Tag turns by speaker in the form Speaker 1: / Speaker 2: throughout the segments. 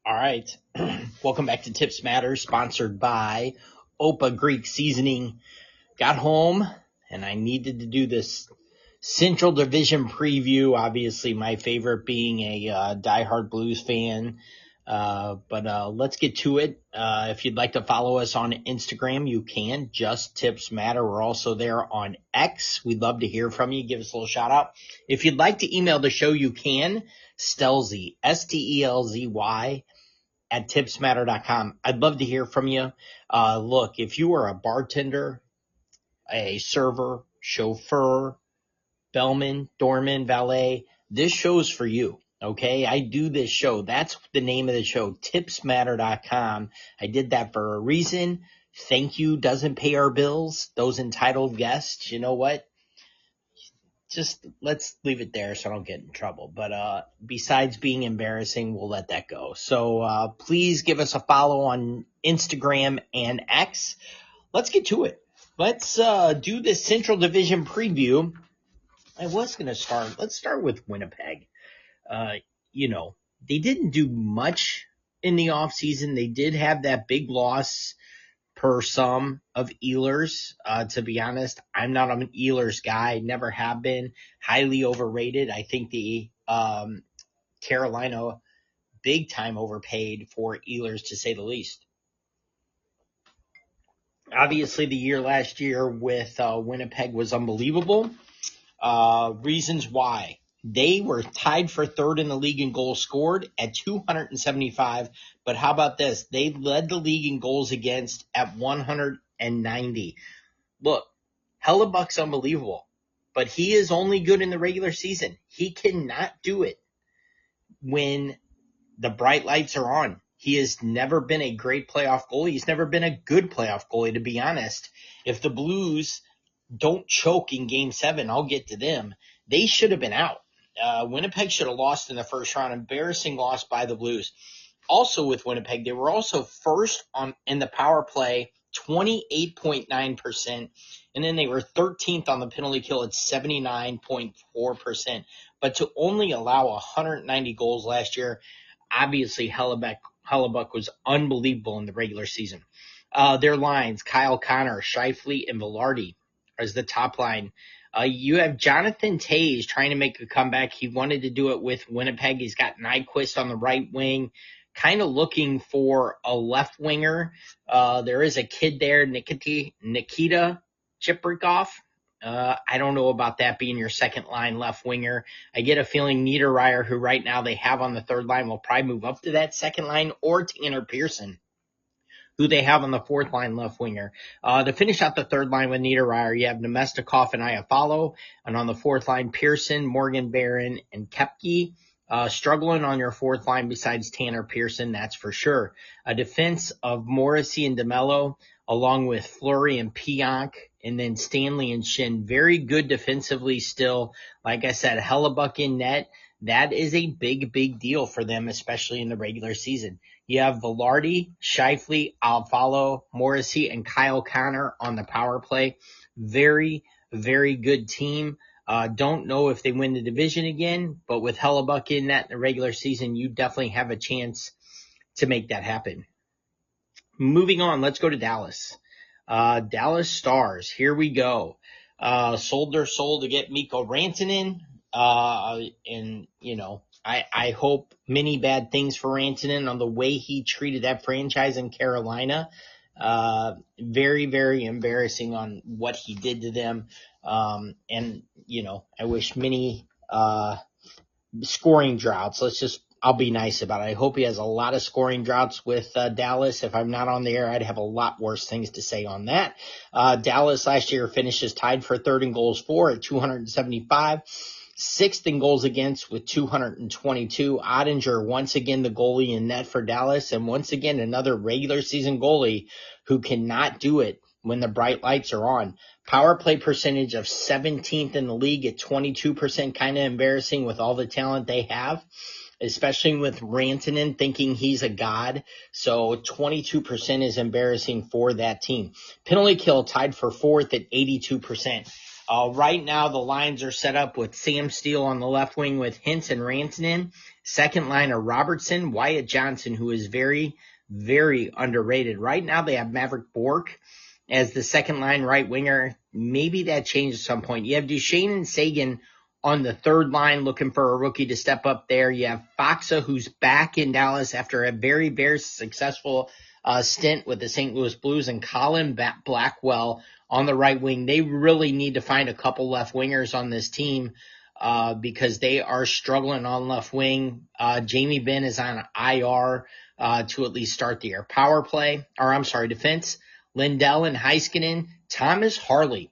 Speaker 1: All right. Welcome back to Tips Matter, sponsored by Opa Greek Seasoning. Got home, and I needed to do this Central Division preview. Obviously, my favorite being a diehard Blues fan. But let's get to it. If you'd like to follow us on Instagram, you can. Just Tips Matter. We're also there on X. We'd love to hear from you. Give us a little shout out. If you'd like to email the show, you can. Stelzy, Stelzy, at tipsmatter.com. I'd love to hear from you. Look, if you are a bartender, a server, chauffeur, bellman, doorman, valet, this show's for you. Okay, I do this show. That's the name of the show, tipsmatter.com. I did that for a reason. Thank you doesn't pay our bills. Those entitled guests, you know what? Just let's leave it there so I don't get in trouble. But besides being embarrassing, we'll let that go. So please give us a follow on Instagram and X. Let's get to it. Let's do this Central Division preview. Let's start with Winnipeg. They didn't do much in the offseason. They did have that big loss per some of Ehlers. To be honest, I'm not an Ehlers guy, never have been. Highly overrated. I think the Carolina big time overpaid for Ehlers, to say the least. Obviously, the year last year with Winnipeg was unbelievable. Reasons why. They were tied for third in the league in goals scored at 275. But how about this? They led the league in goals against at 190. Look, Hellebuck's unbelievable, but he is only good in the regular season. He cannot do it when the bright lights are on. He has never been a great playoff goalie. He's never been a good playoff goalie, to be honest. If the Blues don't choke in Game 7, I'll get to them. They should have been out. Winnipeg should have lost in the first round. Embarrassing loss by the Blues. Also with Winnipeg, they were also first in the power play, 28.9%. And then they were 13th on the penalty kill at 79.4%. But to only allow 190 goals last year, obviously Hellebuck was unbelievable in the regular season. Their lines, Kyle Connor, Scheifele, and Velarde as the top line. You have Jonathan Toews trying to make a comeback. He wanted to do it with Winnipeg. He's got Nyquist on the right wing, kind of looking for a left winger. There is a kid there, Nikita Chiprikov. I don't know about that being your second line left winger. I get a feeling Niederreiter, who right now they have on the third line, will probably move up to that second line, or Tanner Pearson, who they have on the fourth line left winger. To finish out the third line with Niederreiter, you have Nemestikov and Iafallo. And on the fourth line, Pearson, Morgan Barron, and Kepke. Struggling on your fourth line besides Tanner Pearson, that's for sure. A defense of Morrissey and DeMello, along with Fleury and Pionk, and then Stanley and Shin. Very good defensively still. Like I said, Hellebuck in net. That is a big, big deal for them, especially in the regular season. You have Velarde, Scheifele, Iafallo, Morrissey, and Kyle Connor on the power play. Very, very good team. Don't know if they win the division again, but with Hellebuck in that in the regular season, you definitely have a chance to make that happen. Moving on, let's go to Dallas. Dallas Stars, here we go. Sold their soul to get Mikko Rantanen. I hope many bad things for Rantanen on the way he treated that franchise in Carolina. Very, very embarrassing on what he did to them. I wish many scoring droughts. I'll be nice about it. I hope he has a lot of scoring droughts with Dallas. If I'm not on the air, I'd have a lot worse things to say on that. Dallas last year finishes tied for third in goals for at 275. Sixth in goals against with 222. Ottinger, once again, the goalie in net for Dallas. And once again, another regular season goalie who cannot do it when the bright lights are on. Power play percentage of 17th in the league at 22%. Kind of embarrassing with all the talent they have, especially with Rantanen thinking he's a god. So 22% is embarrassing for that team. Penalty kill tied for fourth at 82%. Right now, the lines are set up with Sam Steele on the left wing with Hintz and Rantanen, Second line are Robertson, Wyatt Johnson, who is very, very underrated. Right now they have Maverick Bourque as the second line right winger. Maybe that changes at some point. You have Duchesne and Sagan on the third line looking for a rookie to step up there. You have Foxa, who's back in Dallas after a very, very successful stint with the St. Louis Blues, and Colin Blackwell on the right wing. They really need to find a couple left wingers on this team because they are struggling on left wing. Jamie Benn is on IR to at least start the year. Defense. Lindell and Heiskanen. Thomas Harley.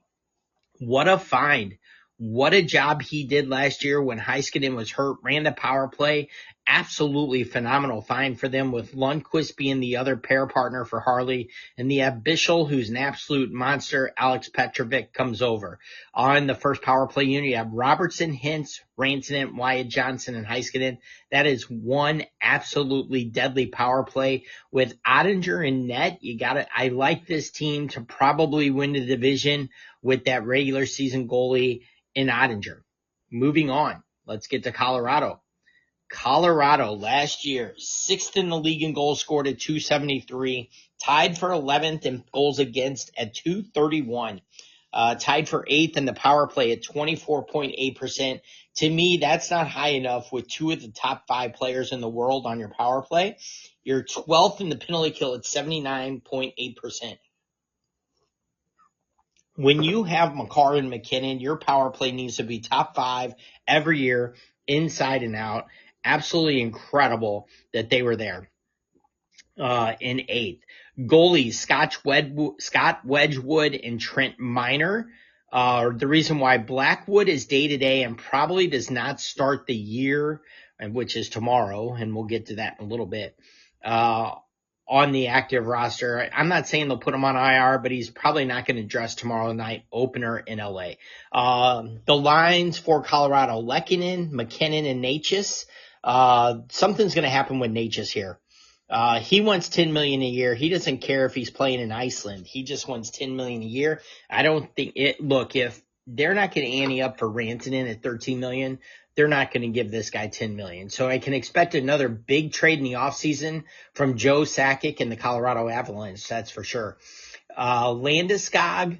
Speaker 1: What a find. What a job he did last year when Heiskanen was hurt, ran the power play. Absolutely phenomenal find for them, with Lundqvist being the other pair partner for Harley. And the Bischel, who's an absolute monster, Alex Petrovic, comes over. On the first power play unit, you have Robertson, Hintz, Rantanen, Wyatt Johnson, and Heiskanen. That is one absolutely deadly power play. With Ottinger in net, I like this team to probably win the division with that regular season goalie in Ottinger. Moving on, let's get to Colorado. Colorado last year, 6th in the league in goals scored at 273, tied for 11th in goals against at 231, tied for 8th in the power play at 24.8%. To me, that's not high enough with two of the top 5 players in the world on your power play. You're 12th in the penalty kill at 79.8%. When you have Makar and McKinnon, your power play needs to be top 5 every year, inside and out. Absolutely incredible that they were there in 8th. Goalies, Scott Wedgwood and Trent Miner. The reason why Blackwood is day-to-day and probably does not start the year, which is tomorrow, and we'll get to that in a little bit, on the active roster. I'm not saying they'll put him on IR, but he's probably not going to dress tomorrow night opener in LA. The lines for Colorado, Lehkonen, McKinnon, and Natchez. Something's going to happen with Natchez here. He wants $10 million a year. He doesn't care if he's playing in Iceland. He just wants $10 million a year. I don't think look, if they're not going to ante up for Rantanen at $13 million, they're not going to give this guy $10 million. So I can expect another big trade in the offseason from Joe Sakic and the Colorado Avalanche. That's for sure. Landeskog,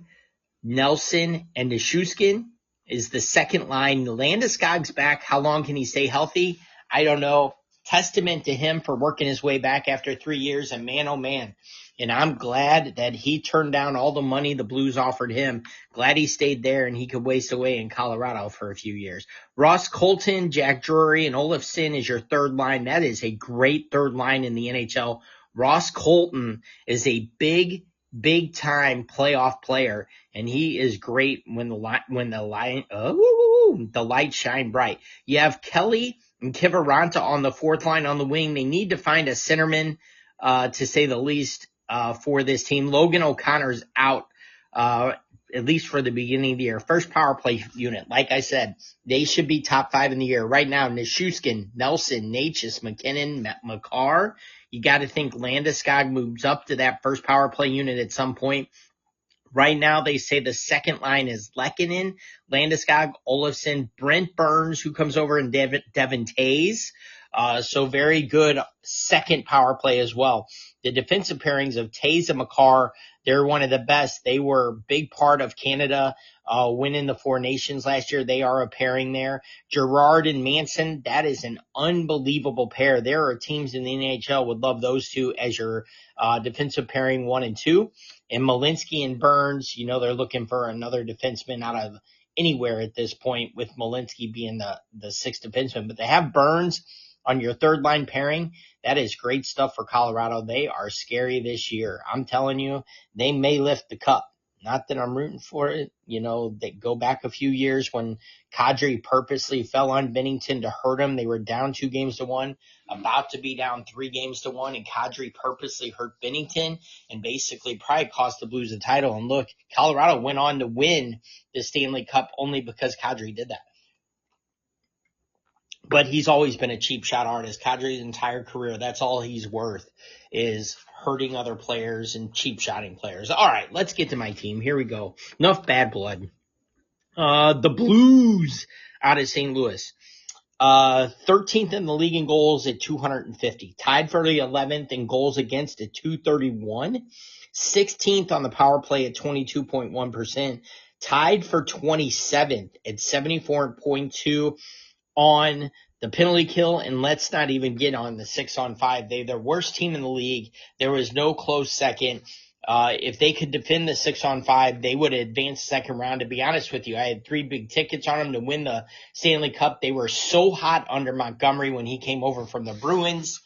Speaker 1: Nelson, and Nichushkin is the second line. Landeskog's back. How long can he stay healthy? I don't know. Testament to him for working his way back after 3 years, and man, oh man. And I'm glad that he turned down all the money the Blues offered him. Glad he stayed there and he could waste away in Colorado for a few years. Ross Colton, Jack Drury, and Olofsson is your third line. That is a great third line in the NHL. Ross Colton is a big time playoff player, and he is great when the lights shine bright. You have Kelly and Kiviranta on the fourth line on the wing. They need to find a centerman, to say the least, for this team. Logan O'Connor's out, at least for the beginning of the year. First power play unit, like I said, they should be top 5 in the year. Right now, Nichushkin, Nelson, Natchez, McKinnon, Makar. You got to think Landeskog moves up to that first power play unit at some point. Right now, they say the second line is Lehkonen, Landeskog, Olofsson, Brent Burns, who comes over, and Devin Tays. So very good second power play as well. The defensive pairings of Tays and Makar, they're one of the best. They were a big part of Canada winning the Four Nations last year. They are a pairing there. Gerard and Manson, that is an unbelievable pair. There are teams in the NHL would love those two as your defensive pairing 1 and 2. And Malinsky and Burns, they're looking for another defenseman out of anywhere at this point, with Malinsky being the sixth defenseman. But they have Burns on your third line pairing. That is great stuff for Colorado. They are scary this year. I'm telling you, they may lift the cup. Not that I'm rooting for it. They go back a few years when Kadri purposely fell on Binnington to hurt him. They were down 2-1, about to be down 3-1, and Kadri purposely hurt Binnington and basically probably cost the Blues the title. And look, Colorado went on to win the Stanley Cup only because Kadri did that. But he's always been a cheap shot artist. Kadri's entire career, that's all he's worth, is hurting other players and cheap shotting players. All right, let's get to my team. Here we go. Enough bad blood. The Blues out of St. Louis. 13th in the league in goals at 250. Tied for the 11th in goals against at 231. 16th on the power play at 22.1%. Tied for 27th at 74.2 on the penalty kill. And let's not even get on the 6-on-5. They're the worst team in the league. There was no close second. If they could defend the 6-on-5, they would advance second round. To be honest with you, I had 3 big tickets on them to win the Stanley Cup. They were so hot under Montgomery when he came over from the Bruins.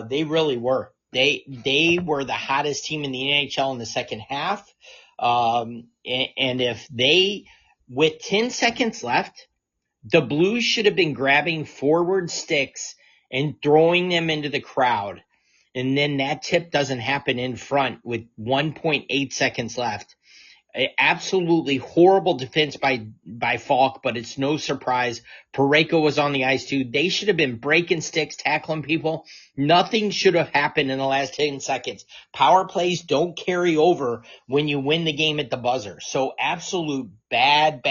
Speaker 1: They really were. They were the hottest team in the NHL in the second half. And if they, with 10 seconds left, the Blues should have been grabbing forward sticks and throwing them into the crowd. And then that tip doesn't happen in front with 1.8 seconds left. Absolutely horrible defense by Falk, but it's no surprise. Parayko was on the ice too. They should have been breaking sticks, tackling people. Nothing should have happened in the last 10 seconds. Power plays don't carry over when you win the game at the buzzer. So absolute bad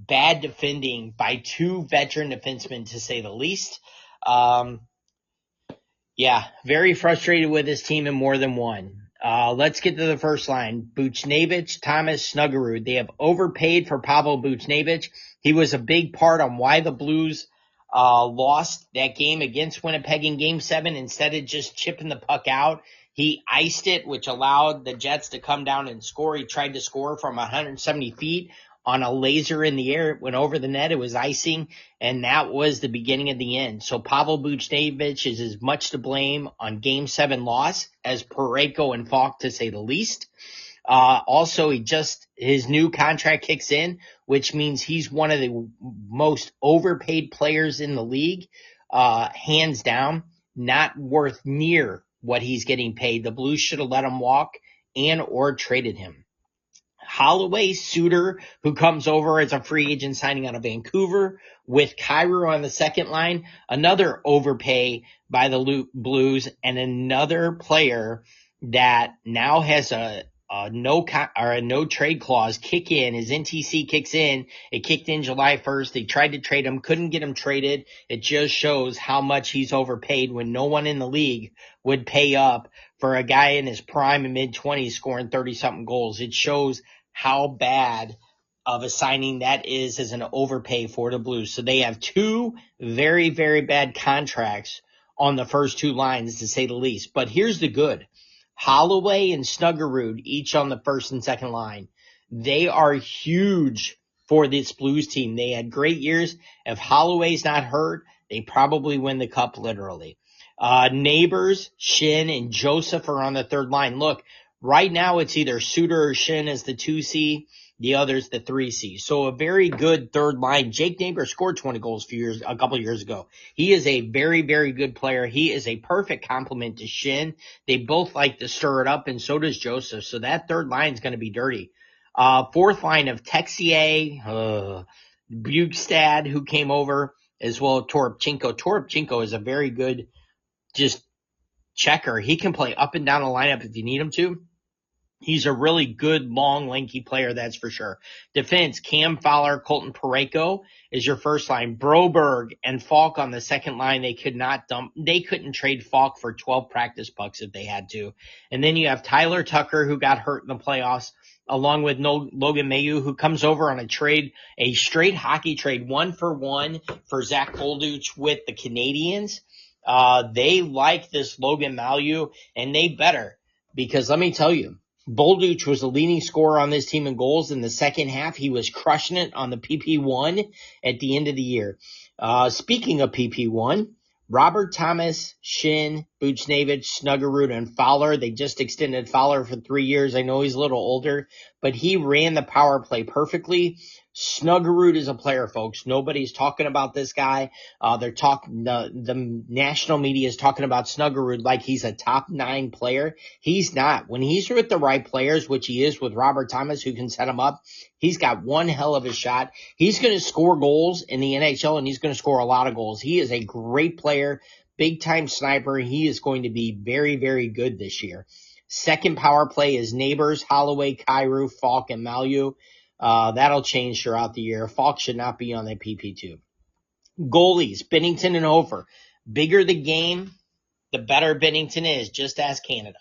Speaker 1: defending by 2 veteran defensemen, to say the least. Yeah, very frustrated with this team in more than one. Let's get to the first line. Buchnevich, Thomas, Snuggerud. They have overpaid for Pavel Buchnevich. He was a big part on why the Blues lost that game against Winnipeg in Game 7. Instead of just chipping the puck out, he iced it, which allowed the Jets to come down and score. He tried to score from 170 feet on a laser in the air. It went over the net. It was icing, and that was the beginning of the end. So Pavel Buchnevich is as much to blame on Game 7 loss as Parayko and Falk, to say the least. Also, his new contract kicks in, which means he's one of the most overpaid players in the league, hands down, not worth near what he's getting paid. The Blues should have let him walk or traded him. Holloway, Suter, who comes over as a free agent signing out of Vancouver, with Cairo on the second line, another overpay by the Blues, and another player that now has a no trade clause kick in. His NTC kicks in. It kicked in July 1st. They tried to trade him, couldn't get him traded. It just shows how much he's overpaid when no one in the league would pay up for a guy in his prime and mid-20s scoring 30-something goals. It shows how bad of a signing that is as an overpay for the Blues. So they have 2 very, very bad contracts on the first 2 lines, to say the least. But here's the good. Holloway and Snuggerud, each on the first and second line. They are huge for this Blues team. They had great years. If Holloway's not hurt, they probably win the cup, literally. Neighbors, Shin, and Joseph are on the third line. Look, right now it's either Suter or Shin as the 2C, the other's the 3C. So a very good third line. Jake Neighbors scored 20 goals a couple years ago. He is a very, very good player. He is a perfect complement to Shin. They both like to stir it up, and so does Joseph. So that third line is going to be dirty. Fourth line of Texier, Bugstad, who came over, as well as Toropchenko. Toropchenko is a very good just checker. He can play up and down the lineup if you need him to. He's a really good, long, lanky player, that's for sure. Defense, Cam Fowler, Colton Parayko is your first line. Broberg and Falk on the second line. They couldn't trade Falk for 12 practice pucks if they had to. And then you have Tyler Tucker, who got hurt in the playoffs, along with Logan Mailloux, who comes over on a straight hockey trade, 1-for-1 for Zach Bolduc with the Canadians. They like this Logan Mailloux, and they better, because let me tell you, Bolduc was the leading scorer on this team in goals. In the second half, he was crushing it on the PP1 at the end of the year. Speaking of PP1, Robert Thomas, Shin, Buchnevich, Snuggerud, and Fowler. They just extended Fowler for 3 years. I know he's a little older, but he ran the power play perfectly. Snuggerud is a player, folks. Nobody's talking about this guy. The national media is talking about Snuggerud like he's a top 9 player. He's not. When he's with the right players, which he is with Robert Thomas, who can set him up, he's got one hell of a shot. He's going to score goals in the NHL, and he's going to score a lot of goals. He is a great player, big-time sniper. He is going to be very, very good this year. Second power play is Neighbors, Holloway, Cairo, Falk, and Mailloux. That'll change throughout the year. Falk should not be on that PP2. Goalies, Binnington and Hofer. Bigger the game, the better Binnington is. Just ask Canada.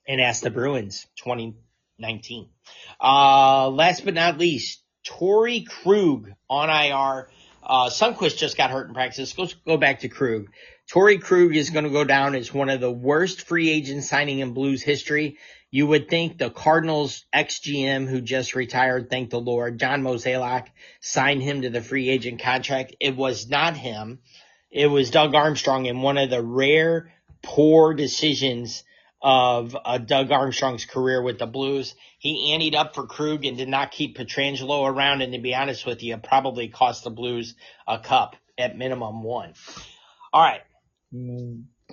Speaker 1: And ask the Bruins 2019. Last but not least, Torrey Krug on IR. Sundqvist just got hurt in practice. Let's go back to Krug. Torrey Krug is going to go down as one of the worst free agent signing in Blues history. You would think the Cardinals ex-GM who just retired, thank the Lord, John Mozeliak, signed him to the free agent contract. It was not him. It was Doug Armstrong, in one of the rare poor decisions of Doug Armstrong's career with the Blues. He anteed up for Krug and did not keep Pietrangelo around, and to be honest with you, it probably cost the Blues a cup, at minimum one. All right.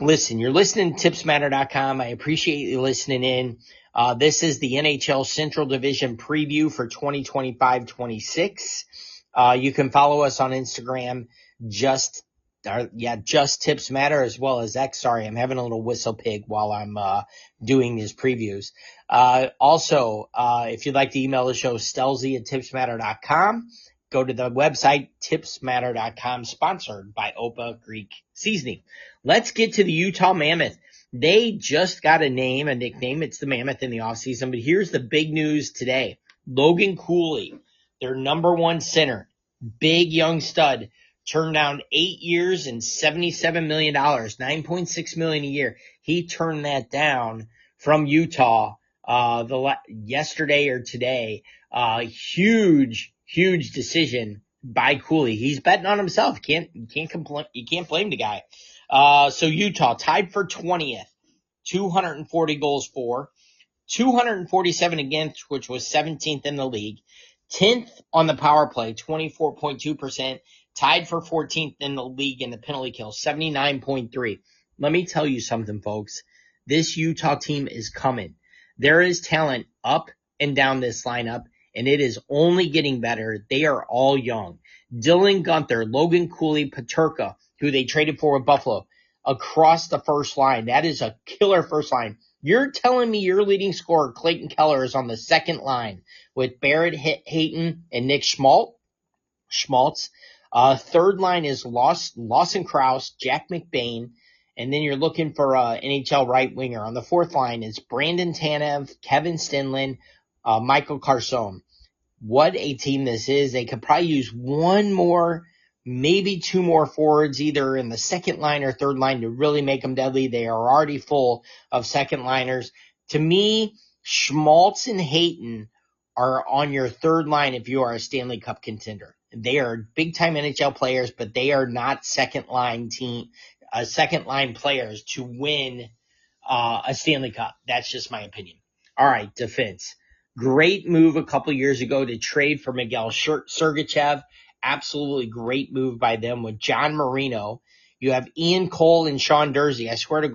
Speaker 1: Listen, you're listening to tipsmatter.com. I appreciate you listening in. This is the NHL Central Division preview for 2025-26. You can follow us on Instagram, just Tips Matter, as well as X. Sorry, I'm having a little whistle pig while I'm doing these previews. Also, if you'd like to email the show, stelzy@tipsmatter.com. Go to the website, tipsmatter.com, sponsored by Opa Greek Seasoning. Let's get to the Utah Mammoth. They just got a nickname. It's the Mammoth in the offseason, but here's the big news today. Logan Cooley, their number one center, big young stud, turned down 8 years and $77 million, $9.6 million a year. He turned that down from Utah yesterday or today. Huge decision by Cooley. He's betting on himself. You can't blame the guy. So Utah tied for 20th, 240 goals for, 247 against, which was 17th in the league, 10th on the power play, 24.2%, tied for 14th in the league in the penalty kill, 79.3. Let me tell you something, folks. This Utah team is coming. There is talent up and down this lineup, and it is only getting better. They are all young. Dylan Guenther, Logan Cooley, Peterka, who they traded for with Buffalo, across the first line. That is a killer first line. You're telling me your leading scorer, Clayton Keller, is on the second line with Barrett Hayton and Nick Schmaltz. Third line is Lawson Krause, Jack McBain, and then you're looking for NHL right winger. On the fourth line is Brandon Tanev, Kevin Stenlin, Michael Carson. What a team this is. They could probably use one more, maybe two more forwards, either in the second line or third line, to really make them deadly. They are already full of second liners. To me, Schmaltz and Hayton are on your third line if you are a Stanley Cup contender. They are big time NHL players, but they are not second line players to win a Stanley Cup. That's just my opinion. All right, defense. Great move a couple years ago to trade for Miguel Sergachev. Absolutely great move by them with John Marino. You have Ian Cole and Sean Durzi. I swear to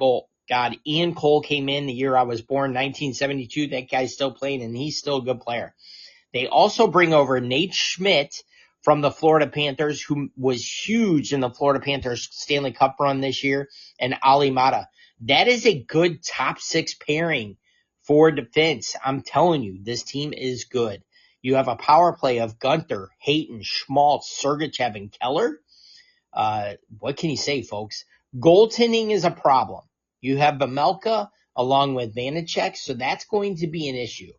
Speaker 1: God, Ian Cole came in the year I was born, 1972. That guy's still playing, and he's still a good player. They also bring over Nate Schmidt from the Florida Panthers, who was huge in the Florida Panthers Stanley Cup run this year, and Ali Mata. That is a good top six pairing for defense. I'm telling you, this team is good. You have a power play of Guenther, Hayton, Schmaltz, Sergachev, and Keller. What can you say, folks? Goaltending is a problem. You have Bamelka along with Vanacek, so that's going to be an issue.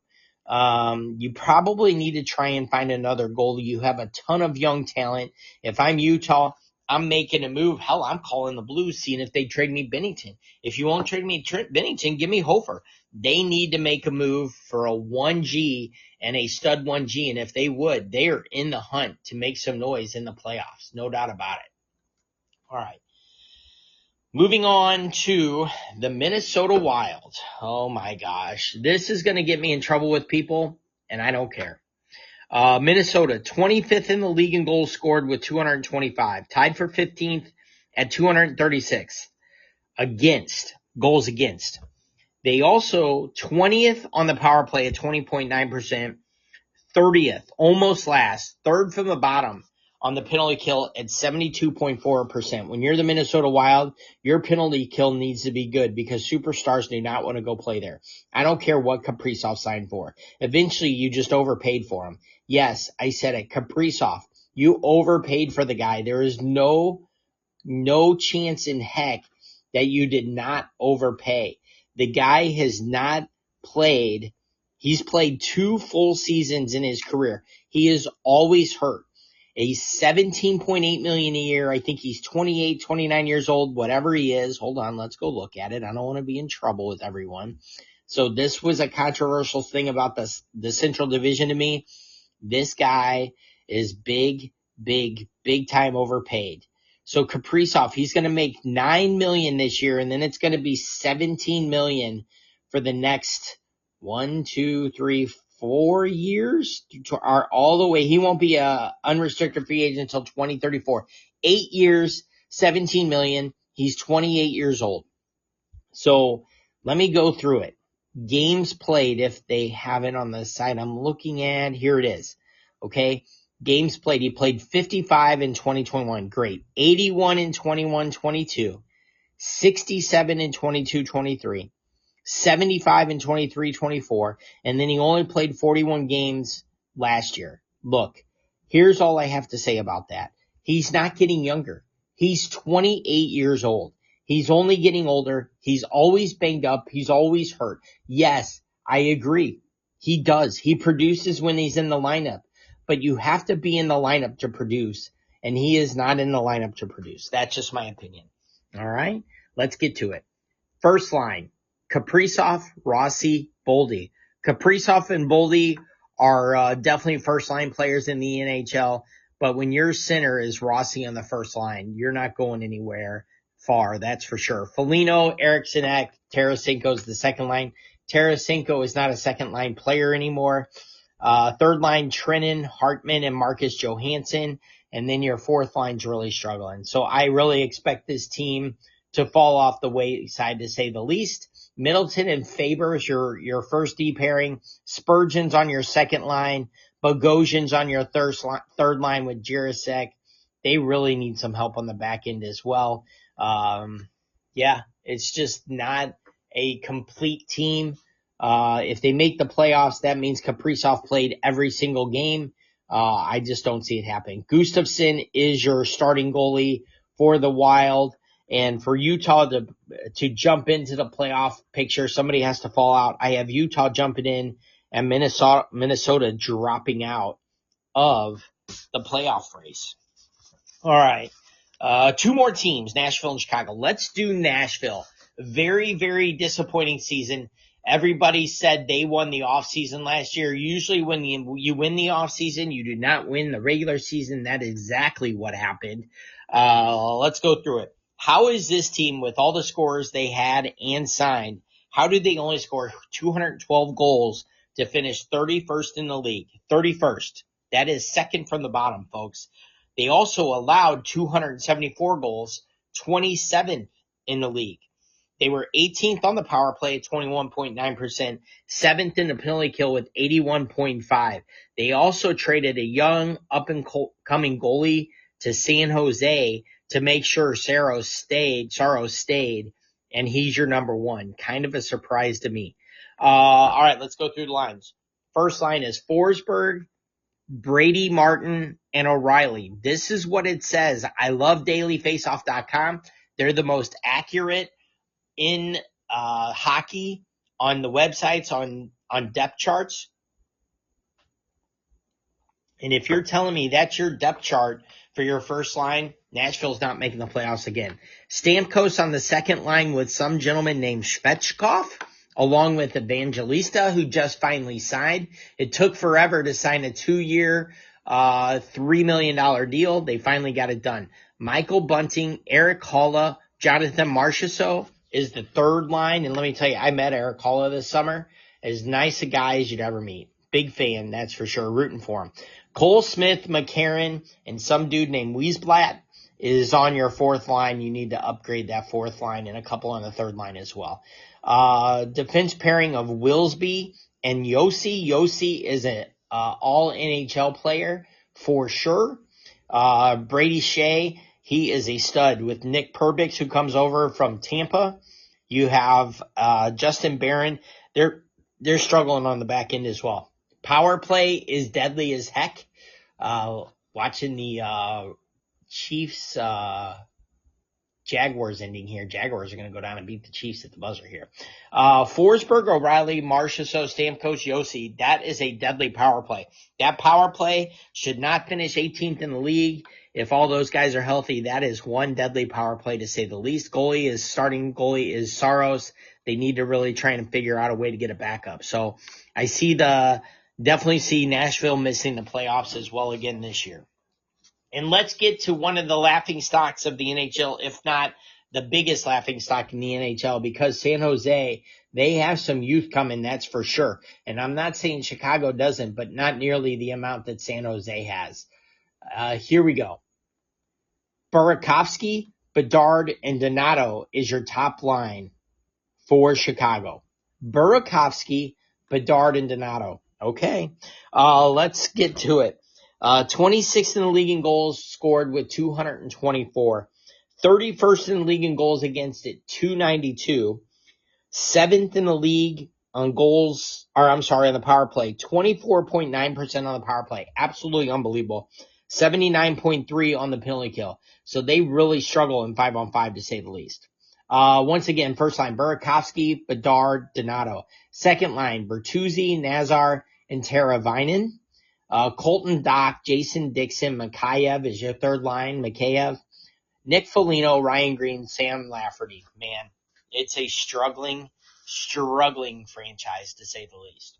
Speaker 1: You probably need to try and find another goalie. You have a ton of young talent. If I'm Utah, I'm making a move. Hell, I'm calling the Blues, seeing if they trade me Binnington. If you won't trade me Binnington, give me Hofer. They need to make a move for a 1G and a stud 1G, and if they would, they are in the hunt to make some noise in the playoffs. No doubt about it. All right. Moving on to the Minnesota Wild. Oh, my gosh. This is going to get me in trouble with people, and I don't care. Minnesota, 25th in the league in goals scored with 225. Tied for 15th at 236. Goals against. They also 20th on the power play at 20.9%. 30th, almost last. Third from the bottom on the penalty kill at 72.4%. When you're the Minnesota Wild, your penalty kill needs to be good because superstars do not want to go play there. I don't care what Kaprizov signed for. Eventually, you just overpaid for him. Yes, I said it. Kaprizov, You overpaid for the guy. There is no chance in heck that you did not overpay. The guy has not played. He's played 2 full seasons in his career. He is always hurt. He's $17.8 million a year. I think he's 28, 29 years old, whatever he is. Hold on, let's go look at it. I don't want to be in trouble with everyone. So this was a controversial thing about the Central Division to me. This guy is big time overpaid. So Kaprizov, he's going to make $9 million this year, and then it's going to be $17 million for the next 4 years, all the way. He won't be a unrestricted free agent until 2034. 8 years, $17 million. He's 28 years old. So let me go through it. Games played, if they have it on the site I'm looking at, here it is. Okay. Games played. He played 55 in 2021. Great. 81 in 21-22. 67 in 22-23. 75 in 23-24. And then he only played 41 games last year. Look, here's all I have to say about that. He's not getting younger. He's 28 years old. He's only getting older. He's always banged up. He's always hurt. Yes, I agree. He does. He produces when he's in the lineup. But you have to be in the lineup to produce, and he is not in the lineup to produce. That's just my opinion. All right, let's get to it. First line, Kaprizov, Rossi, Boldy. Kaprizov and Boldy are definitely first-line players in the NHL, but when your center is Rossi on the first line, you're not going anywhere far, that's for sure. Foligno, Eriksson Ek, Tarasenko's the second line. Tarasenko is not a second-line player anymore. Third line, Trennan, Hartman, and Marcus Johansson. And then your fourth line's really struggling. So I really expect this team to fall off the wayside, to say the least. Middleton and Faber is your first D pairing. Spurgeon's on your second line. Bogosian's on your third line with Jirasek. They really need some help on the back end as well. It's just not a complete team. If they make the playoffs, that means Kaprizov played every single game. I just don't see it happening. Gustafsson is your starting goalie for the Wild. And for Utah to jump into the playoff picture, somebody has to fall out. I have Utah jumping in and Minnesota dropping out of the playoff race. All right. 2 more teams, Nashville and Chicago. Let's do Nashville. Very, very disappointing season. Everybody said they won the offseason last year. Usually when you win the offseason, you do not win the regular season. That is exactly what happened. Let's go through it. How is this team, with all the scorers they had and signed, how did they only score 212 goals to finish 31st in the league? 31st. That is second from the bottom, folks. They also allowed 274 goals, 27th in the league. They were 18th on the power play at 21.9%, 7th in the penalty kill with 81.5%. They also traded a young up-and-coming goalie to San Jose to make sure Saros stayed, and he's your number one. Kind of a surprise to me. All right, let's go through the lines. First line is Forsberg, Brady, Martin, and O'Reilly. This is what it says. I love dailyfaceoff.com. They're the most accurate in hockey on the websites, on depth charts. And if you're telling me that's your depth chart for your first line, Nashville's not making the playoffs again. Stamkos on the second line with some gentleman named Svechkov, along with Evangelista, who just finally signed. It took forever to sign a 2-year, $3 million deal. They finally got it done. Michael Bunting, Eric Holla, Jonathan Marchessault is the third line. And let me tell you, I met Eric Holla this summer. As nice a guy as you'd ever meet. Big fan, that's for sure. Rooting for him. Cole Smith, McCarron, and some dude named Wiesblatt is on your fourth line. You need to upgrade that fourth line, and a couple on the third line as well. Defense pairing of Willsby and Yossi. Yossi is an all NHL player for sure. Brady Shea, he is a stud with Nick Perbix, who comes over from Tampa. You have Justin Barron. They're struggling on the back end as well. Power play is deadly as heck. watching the Chiefs Jaguars ending here. Jaguars are going to go down and beat the Chiefs at the buzzer here. Forsberg, O'Reilly, Marchessault, Stamkos, Yossi. That is a deadly power play. That power play should not finish 18th in the league. If all those guys are healthy, that is one deadly power play to say the least. Starting goalie is Saros. They need to really try and figure out a way to get it back up. So I definitely see Nashville missing the playoffs as well again this year. And let's get to one of the laughing stocks of the NHL, if not the biggest laughing stock in the NHL, because San Jose, they have some youth coming, that's for sure. And I'm not saying Chicago doesn't, but not nearly the amount that San Jose has. Here we go. Burakovsky, Bedard, and Donato is your top line for Chicago. Burakovsky, Bedard, and Donato. Okay, let's get to it. 26th in the league in goals scored with 224. 31st in the league in goals against at 292. 7th in the league on on the power play. 24.9% on the power play. Absolutely unbelievable. 79.3 on the penalty kill. So they really struggle in 5-on-5 to say the least. Once again, first line, Burakovsky, Bedard, Donato. Second line, Bertuzzi, Nazar, and Teravainen. Colton Dock, Jason Dixon, Mikheyev is your third line. Mikheyev, Nick Foligno, Ryan Green, Sam Lafferty. Man, it's a struggling franchise to say the least.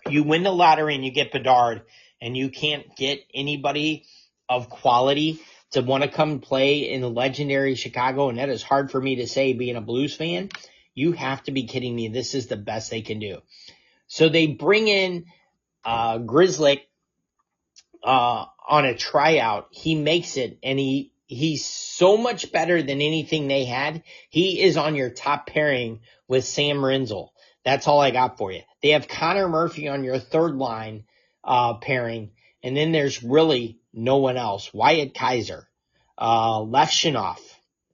Speaker 1: You win the lottery and you get Bedard, and you can't get anybody of quality to want to come play in the legendary Chicago, and that is hard for me to say being a Blues fan. You have to be kidding me. This is the best they can do. So they bring in Grzelcyk on a tryout. He makes it, and he's so much better than anything they had. He is on your top pairing with Sam Rinzel. That's all I got for you. They have Connor Murphy on your third line pairing, and then there's really no one else. Wyatt Kaiser, Levshunov.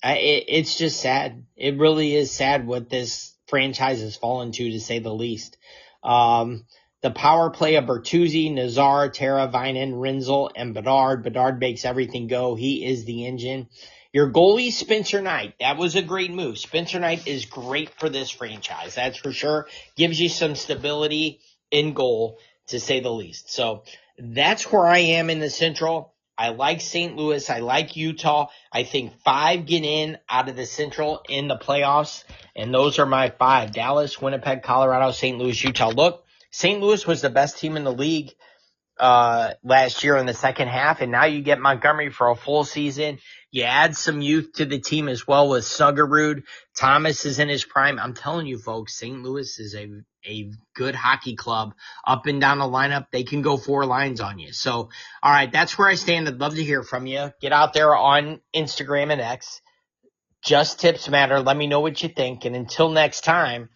Speaker 1: It's just sad. It really is sad what this franchise has fallen to say the least. The power play of Bertuzzi, Nazar, Teravainen, Rinzel, and Bedard. Bedard makes everything go. He is the engine. Your goalie, Spencer Knight. That was a great move. Spencer Knight is great for this franchise. That's for sure. Gives you some stability in goal, to say the least. So that's where I am in the Central. I like St. Louis. I like Utah. I think 5 get in out of the Central in the playoffs. And those are my 5. Dallas, Winnipeg, Colorado, St. Louis, Utah. Look, St. Louis was the best team in the league last year in the second half, and now you get Montgomery for a full season. You add some youth to the team as well with Suggerud. Thomas is in his prime. I'm telling you, folks, St. Louis is a good hockey club. Up and down the lineup, they can go 4 lines on you. So, all right, that's where I stand. I'd love to hear from you. Get out there on Instagram and X. Just Tips Matter. Let me know what you think. And until next time,